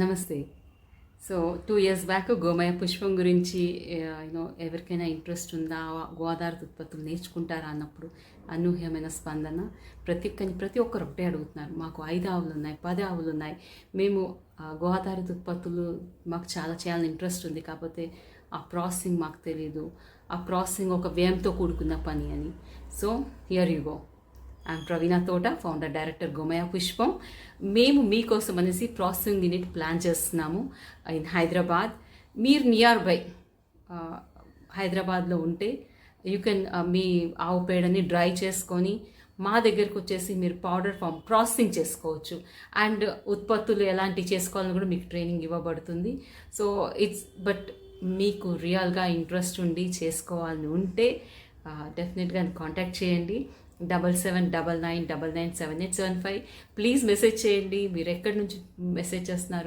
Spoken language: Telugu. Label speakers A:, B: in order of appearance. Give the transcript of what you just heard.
A: నమస్తే. సో 2 years బ్యాక్ గోమయ పుష్పం గురించి ఎవరికైనా ఇంట్రెస్ట్ ఉందా, గోదావరి ఉత్పత్తులు నేర్చుకుంటారా అన్నప్పుడు అనూహ్యమైన స్పందన. ప్రతి ఒక్కరు ఒకటే అడుగుతున్నారు. మాకు 5 ఆవులు ఉన్నాయి, 10 ఆవులు ఉన్నాయి, మేము గోదావరి ఉత్పత్తులు మాకు చాలా చేయాలని ఇంట్రెస్ట్ ఉంది, కాకపోతే ఆ ప్రాసెసింగ్ మాకు తెలియదు, ఆ ప్రాసెసింగ్ ఒక వ్యయంతో కూడుకున్న పని అని. So here you go. I'm Praveena Thota, founder director Gomaya Pushpam. మేము మీకోసం అనేసి ప్రాసెసింగ్ యూనిట్ ప్లాన్ చేస్తున్నాము ఇన్ హైదరాబాద్. మీరు నియర్ బై హైదరాబాద్లో ఉంటే యూ కెన్ మీ ఆవు పేడని డ్రై చేసుకొని మా దగ్గరకు వచ్చేసి మీరు పౌడర్ ఫామ్ ప్రాసెసింగ్ చేసుకోవచ్చు. అండ్ ఉత్పత్తులు ఎలాంటివి చేసుకోవాలని కూడా మీకు ట్రైనింగ్ ఇవ్వబడుతుంది. సో బట్ మీకు రియల్గా ఇంట్రెస్ట్ ఉండి చేసుకోవాలని ఉంటే డెఫినెట్గా కాంటాక్ట్ చేయండి. 7799997875. ప్లీజ్ మెసేజ్ చేయండి. మీరు ఎక్కడి నుంచి మెసేజ్ చేస్తున్నారు,